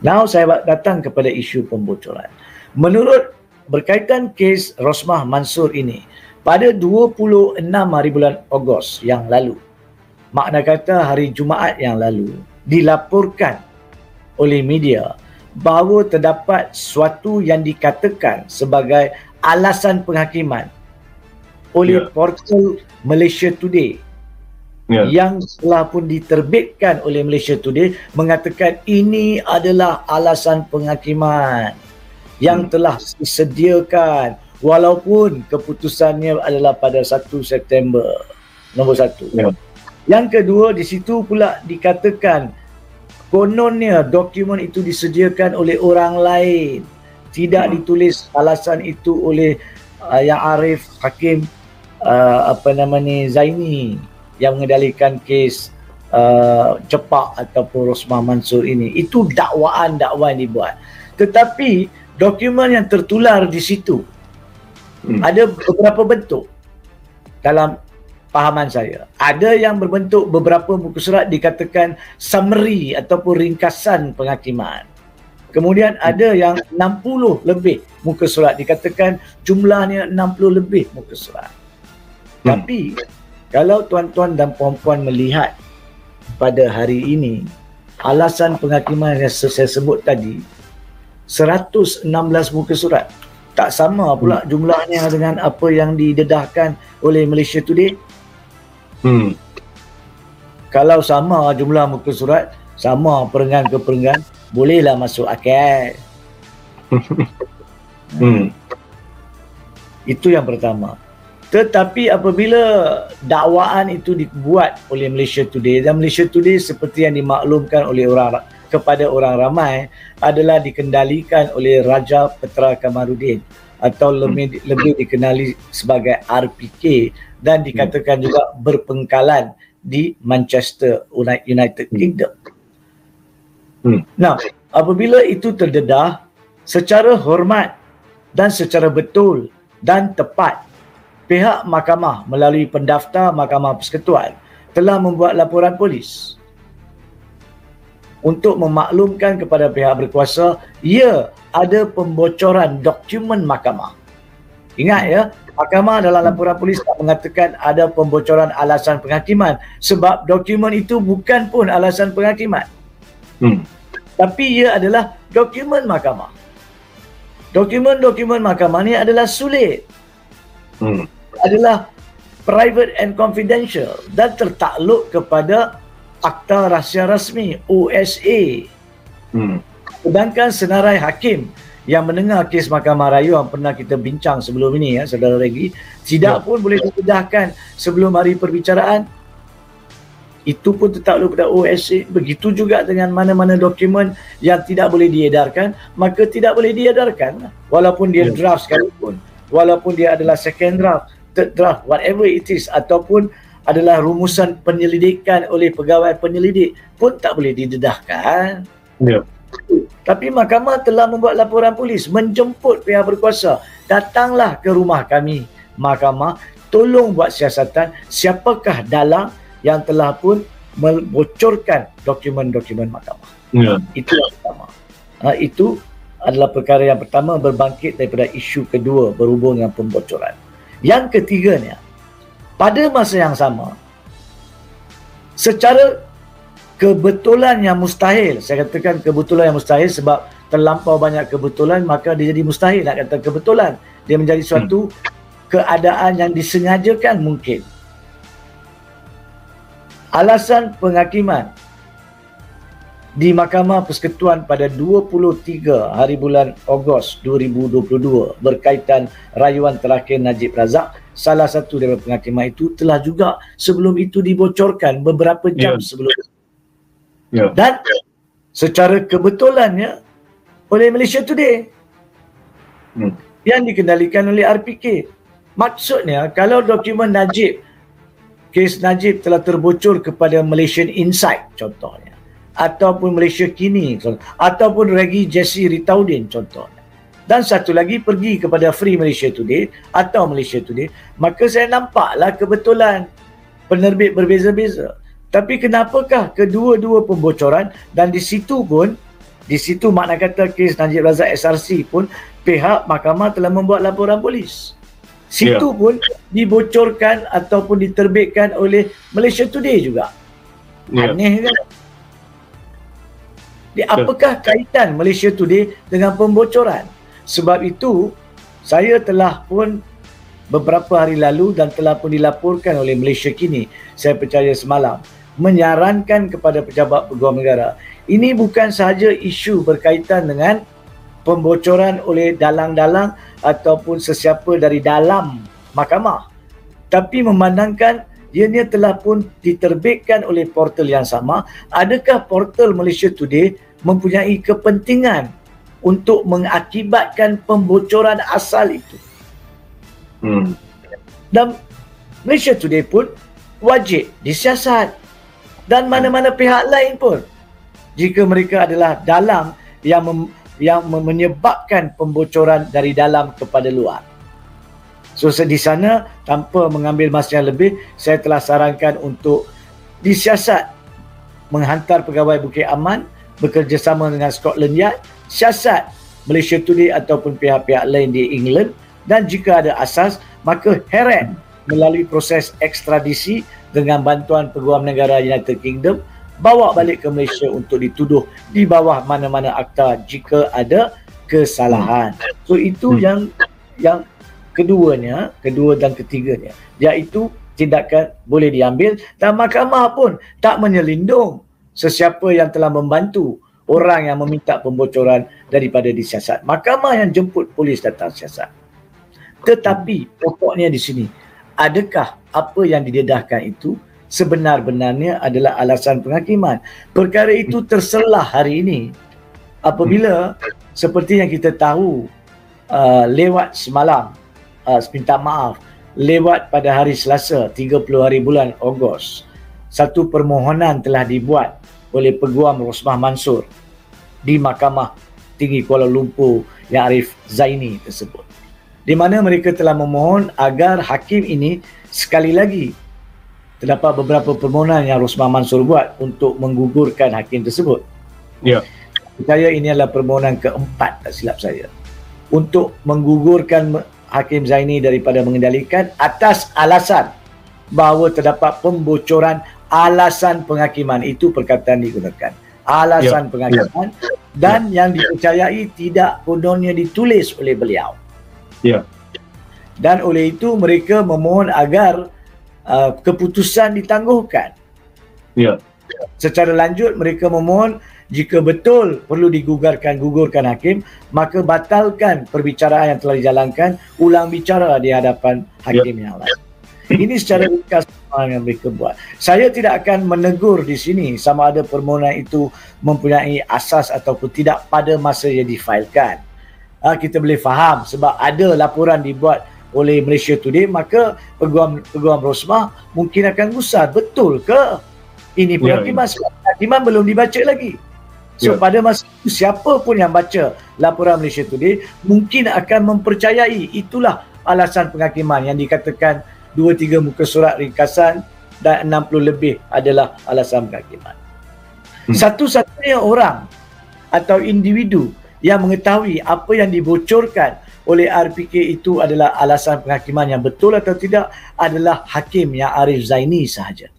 Now saya datang kepada isu pembocoran. Menurut berkaitan kes Rosmah Mansur ini, pada 26 hari bulan Ogos yang lalu, makna kata hari Jumaat yang lalu, dilaporkan oleh media bahawa terdapat suatu yang dikatakan sebagai alasan penghakiman oleh portal Malaysia Today yang telah pun diterbitkan oleh Malaysia Today, mengatakan ini adalah alasan penghakiman yang telah disediakan walaupun keputusannya adalah pada 1 September nombor 1. Yang kedua, di situ pula dikatakan kononnya dokumen itu disediakan oleh orang lain, tidak ditulis alasan itu oleh Yang Arif Hakim Zaini yang mengendalikan kes Cepak ataupun Rosmah Mansur ini. Itu dakwaan-dakwaan yang dibuat. Tetapi dokumen yang tertular di situ ada beberapa bentuk dalam pahaman saya. Ada yang berbentuk beberapa muka surat dikatakan summary ataupun ringkasan penghakiman. Kemudian ada yang 60 lebih muka surat, dikatakan jumlahnya 60 lebih muka surat. Tapi kalau tuan-tuan dan puan-puan melihat pada hari ini, alasan penghakiman yang saya sebut tadi 116 muka surat. Tak sama pula jumlahnya dengan apa yang didedahkan oleh Malaysia Today. Kalau sama jumlah muka surat, sama perenggan ke perenggan, bolehlah masuk akal. Itu yang pertama. Tetapi apabila dakwaan itu dibuat oleh Malaysia Today, dan Malaysia Today seperti yang dimaklumkan oleh kepada orang ramai adalah dikendalikan oleh Raja Petra Kamarudin atau lebih dikenali sebagai RPK, dan dikatakan juga berpengkalan di Manchester, United Kingdom. Nah, apabila itu terdedah secara hormat dan secara betul dan tepat, pihak mahkamah melalui pendaftar Mahkamah Persekutuan telah membuat laporan polis untuk memaklumkan kepada pihak berkuasa, ya, ada pembocoran dokumen mahkamah. Ingat ya, mahkamah dalam laporan polis mengatakan ada pembocoran alasan penghakiman, sebab dokumen itu bukan pun alasan penghakiman. Tapi ia adalah dokumen mahkamah. Dokumen-dokumen mahkamah ni adalah sulit. Adalah private and confidential dan tertakluk kepada Akta Rahsia Rasmi OSA. Sedangkan senarai hakim yang mendengar kes Mahkamah Raya yang pernah kita bincang sebelum ini, ya, Saudara Regi, tidak pun boleh didedahkan sebelum hari perbicaraan. Itu pun tertakluk pada OSA. Begitu juga dengan mana-mana dokumen yang tidak boleh diedarkan, maka tidak boleh diedarkan walaupun dia draft sekalipun, walaupun dia adalah second draft, third draft, whatever it is, ataupun adalah rumusan penyelidikan oleh pegawai penyelidik pun tak boleh didedahkan. Tapi mahkamah telah membuat laporan polis menjemput pihak berkuasa, datanglah ke rumah kami mahkamah, tolong buat siasatan siapakah dalang yang telah pun membocorkan dokumen-dokumen mahkamah. Itu yang pertama. Itu adalah perkara yang pertama, berbangkit daripada isu kedua berhubung dengan pembocoran. Yang ketiganya, pada masa yang sama, secara kebetulan yang mustahil, saya katakan kebetulan yang mustahil sebab terlampau banyak kebetulan, maka dia jadi mustahil nak kata kebetulan. Dia menjadi suatu keadaan yang disengajakan mungkin. Alasan penghakiman di Mahkamah Persekutuan pada 23 hari bulan Ogos 2022 berkaitan rayuan terakhir Najib Razak, salah satu daripada penghakiman itu telah juga sebelum itu dibocorkan beberapa jam sebelum itu. Dan secara kebetulannya oleh Malaysia Today yang dikendalikan oleh RPK. Maksudnya kalau dokumen Najib, kes Najib telah terbocor kepada Malaysian Insight contohnya, ataupun Malaysia Kini ataupun Regi Jesse Ritaudin contohnya, dan satu lagi pergi kepada Free Malaysia Today atau Malaysia Today, maka saya nampaklah kebetulan penerbit berbeza-beza. Tapi kenapakah kedua-dua pembocoran, dan di situ pun Di situ makna kata kes Najib Razak SRC pun pihak mahkamah telah membuat laporan polis. Situ pun dibocorkan ataupun diterbitkan oleh Malaysia Today juga. Aneh kan? Apakah kaitan Malaysia Today dengan pembocoran? Sebab itu saya telah pun beberapa hari lalu dan telah pun dilaporkan oleh Malaysia Kini, saya percaya semalam, menyarankan kepada pejabat peguam negara, ini bukan sahaja isu berkaitan dengan pembocoran oleh dalang-dalang ataupun sesiapa dari dalam mahkamah, tapi memandangkan ianya telah pun diterbitkan oleh portal yang sama. Adakah portal Malaysia Today mempunyai kepentingan untuk mengakibatkan pembocoran asal itu? Dan Malaysia Today pun wajib disiasat, dan mana-mana pihak lain pun jika mereka adalah dalang yang menyebabkan pembocoran dari dalam kepada luar. So di sana, tanpa mengambil masa yang lebih, saya telah sarankan untuk disiasat, menghantar pegawai Bukit Aman bekerjasama dengan Scotland Yard, siasat Malaysia Today ataupun pihak-pihak lain di England, dan jika ada asas, maka heret melalui proses ekstradisi dengan bantuan Peguam Negara United Kingdom, bawa balik ke Malaysia untuk dituduh di bawah mana-mana akta jika ada kesalahan. So itu yang kedua dan ketiganya, iaitu tindakan boleh diambil, dan mahkamah pun tak menyelindung sesiapa yang telah membantu orang yang meminta pembocoran daripada disiasat. Mahkamah yang jemput polis datang siasat. Tetapi pokoknya di sini, adakah apa yang didedahkan itu sebenar-benarnya adalah alasan penghakiman? Perkara itu terselah hari ini apabila seperti yang kita tahu, lewat semalam, minta maaf, lewat pada hari Selasa 30 hari bulan Ogos, satu permohonan telah dibuat oleh Peguam Rosmah Mansur di Mahkamah Tinggi Kuala Lumpur yang Arif Zaini tersebut, di mana mereka telah memohon agar hakim ini, sekali lagi terdapat beberapa permohonan yang Rosmah Mansur buat untuk menggugurkan hakim tersebut. Saya ini adalah permohonan keempat, tak silap saya, untuk menggugurkan Hakim Zaini daripada mengendalikan atas alasan bahawa terdapat pembocoran alasan penghakiman. Itu perkataan digunakan, alasan penghakiman, dan yang dipercayai tidak kononnya ditulis oleh beliau. Dan oleh itu mereka memohon agar keputusan ditangguhkan. Secara lanjut mereka memohon, jika betul perlu gugurkan hakim, maka batalkan perbicaraan yang telah dijalankan, ulang bicara di hadapan hakim yang lain. Ini secara ringkas yang mereka buat. Saya tidak akan menegur di sini sama ada permohonan itu mempunyai asas ataupun tidak pada masa yang difailkan. Kita boleh faham sebab ada laporan dibuat oleh Malaysia Today, maka Peguam Rosmah mungkin akan gusar, betul ke ini penghakiman? Sebab penghakiman belum dibaca lagi. So pada masa itu, siapa pun yang baca laporan Malaysia Today mungkin akan mempercayai itulah alasan penghakiman yang dikatakan 2-3 muka surat ringkasan dan 60 lebih adalah alasan penghakiman. Satu-satunya orang atau individu yang mengetahui apa yang dibocorkan oleh RPK itu adalah alasan penghakiman yang betul atau tidak adalah Hakim yang Arif Zaini sahaja.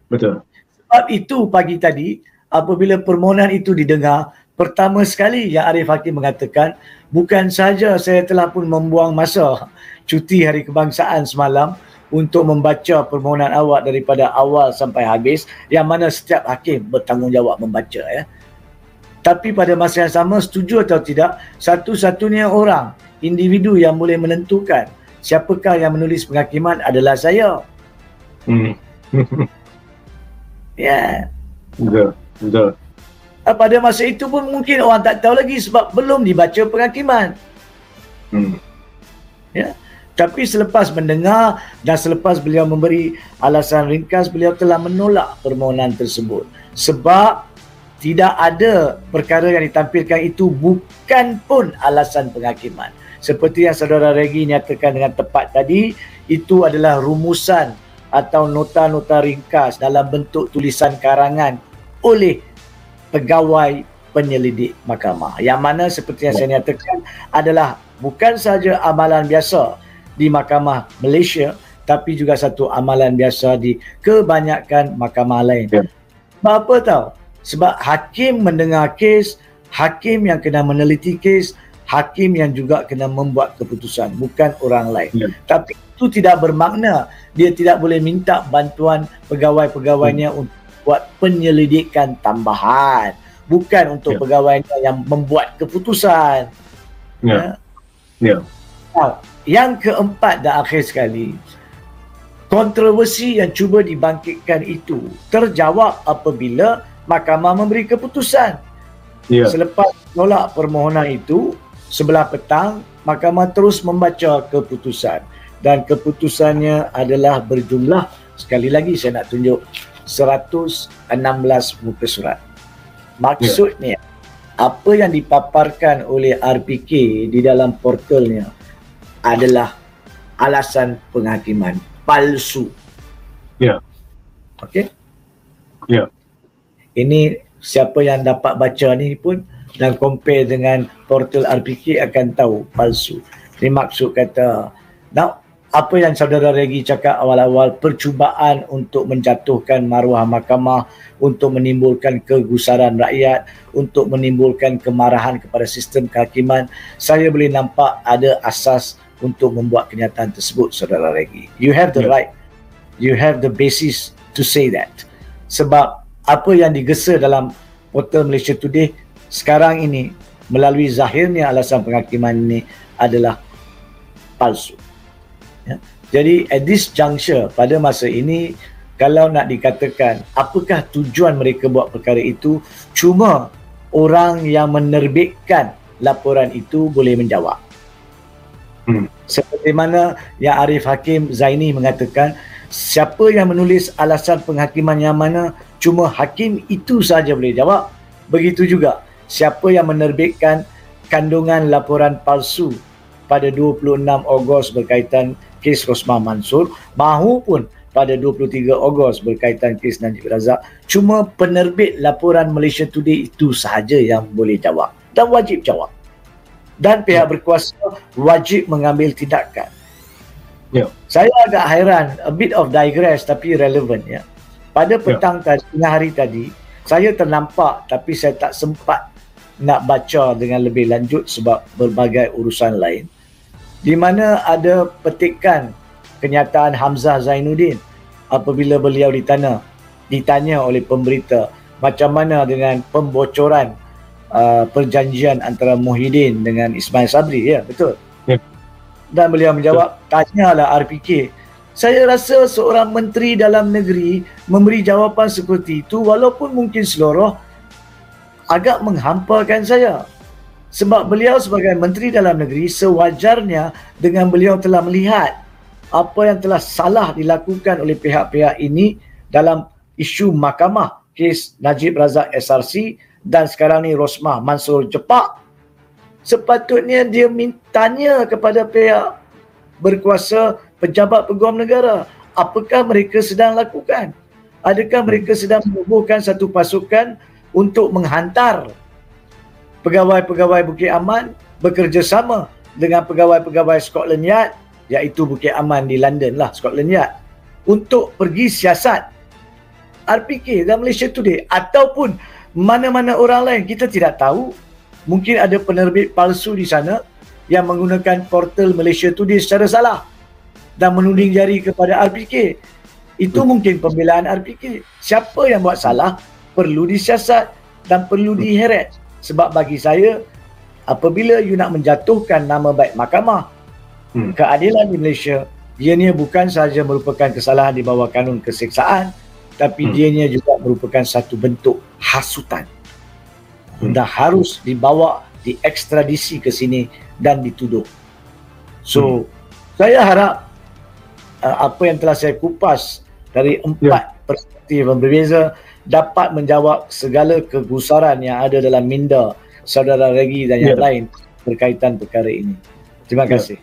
Betul. Sebab itu pagi tadi apabila permohonan itu didengar, pertama sekali yang Arif Hakim mengatakan, bukan sahaja saya telah pun membuang masa cuti hari kebangsaan semalam untuk membaca permohonan awak daripada awal sampai habis, yang mana setiap hakim bertanggungjawab membaca, tapi pada masa yang sama, setuju atau tidak, satu-satunya orang, individu yang boleh menentukan siapakah yang menulis penghakiman adalah saya. Betul. Pada masa itu pun mungkin orang tak tahu lagi sebab belum dibaca penghakiman. Tapi selepas mendengar dan selepas beliau memberi alasan ringkas, beliau telah menolak permohonan tersebut. Sebab tidak ada perkara yang ditampilkan itu bukan pun alasan penghakiman. Seperti yang saudara Regi nyatakan dengan tepat tadi, itu adalah rumusan atau nota-nota ringkas dalam bentuk tulisan karangan oleh pegawai penyelidik mahkamah. Yang mana seperti yang saya nyatakan adalah bukan sahaja amalan biasa di Mahkamah Malaysia, tapi juga satu amalan biasa di kebanyakan mahkamah lain. Sebab apa tahu? Sebab hakim mendengar kes, hakim yang kena meneliti kes, hakim yang juga kena membuat keputusan, bukan orang lain. Tapi itu tidak bermakna dia tidak boleh minta bantuan pegawai-pegawainya untuk buat penyelidikan tambahan, bukan untuk pegawainya yang membuat keputusan. Now, yang keempat dan akhir sekali, kontroversi yang cuba dibangkitkan itu terjawab apabila mahkamah memberi keputusan. Selepas tolak permohonan itu, sebelah petang, mahkamah terus membaca keputusan. Dan keputusannya adalah berjumlah, sekali lagi saya nak tunjuk, 116 muka surat. Maksudnya, apa yang dipaparkan oleh RPK di dalam portalnya adalah alasan penghakiman palsu. Okey? Ini siapa yang dapat baca ni pun dan compare dengan portal RPK akan tahu palsu. Ini maksud kata, apa yang saudara Regi cakap awal-awal, percubaan untuk menjatuhkan maruah mahkamah, untuk menimbulkan kegusaran rakyat, untuk menimbulkan kemarahan kepada sistem kehakiman, saya boleh nampak ada asas untuk membuat kenyataan tersebut, saudara Regi. You have the right, you have the basis to say that. Sebab apa yang digesa dalam portal Malaysia Today sekarang ini melalui zahirnya alasan penghakiman ini adalah palsu. Jadi at this juncture, pada masa ini, kalau nak dikatakan apakah tujuan mereka buat perkara itu, cuma orang yang menerbitkan laporan itu boleh menjawab. Seperti mana yang Arif Hakim Zaini mengatakan, siapa yang menulis alasan penghakiman yang mana, cuma hakim itu saja boleh jawab. Begitu juga siapa yang menerbitkan kandungan laporan palsu pada 26 Ogos berkaitan kes Rosmah Mansor, mahupun pada 23 Ogos berkaitan kes Najib Razak, cuma penerbit laporan Malaysia Today itu sahaja yang boleh jawab dan wajib jawab. Dan pihak berkuasa wajib mengambil tindakan. Saya agak hairan, a bit of digress tapi relevant ya. Pada petang tadi, tengah hari tadi, saya ternampak tapi saya tak sempat nak baca dengan lebih lanjut sebab berbagai urusan lain, di mana ada petikan kenyataan Hamzah Zainuddin apabila beliau ditanya oleh pemberita macam mana dengan pembocoran perjanjian antara Muhyiddin dengan Ismail Sabri, ya betul. Dan beliau menjawab, tanyalah RPK. Saya rasa seorang menteri dalam negeri memberi jawapan seperti itu walaupun mungkin seloroh agak menghampakan saya. Sebab beliau sebagai menteri dalam negeri sewajarnya dengan beliau telah melihat apa yang telah salah dilakukan oleh pihak-pihak ini dalam isu mahkamah, kes Najib Razak SRC dan sekarang ni Rosmah Mansor Jepak. Sepatutnya dia mintanya kepada pihak berkuasa, pejabat peguam negara, apakah mereka sedang lakukan? Adakah mereka sedang menubuhkan satu pasukan untuk menghantar pegawai-pegawai Bukit Aman bekerjasama dengan pegawai-pegawai Scotland Yard, iaitu Bukit Aman di London lah, Scotland Yard, untuk pergi siasat RPK dan Malaysia Today ataupun mana-mana orang lain, kita tidak tahu. Mungkin ada penerbit palsu di sana yang menggunakan portal Malaysia Today secara salah dan menuding jari kepada RPK. Itu mungkin pembelaan RPK. Siapa yang buat salah perlu disiasat dan perlu diheret. Sebab bagi saya, apabila you nak menjatuhkan nama baik mahkamah, keadilan di Malaysia, ianya bukan sahaja merupakan kesalahan di bawah kanun keseksaan, tapi ianya juga merupakan satu bentuk hasutan. Dan harus dibawa, diekstradisi ke sini dan dituduh. So, saya harap apa yang telah saya kupas dari 4 perspektif yang berbeza dapat menjawab segala kegusaran yang ada dalam minda saudara Regi dan yang lain berkaitan perkara ini. Terima kasih.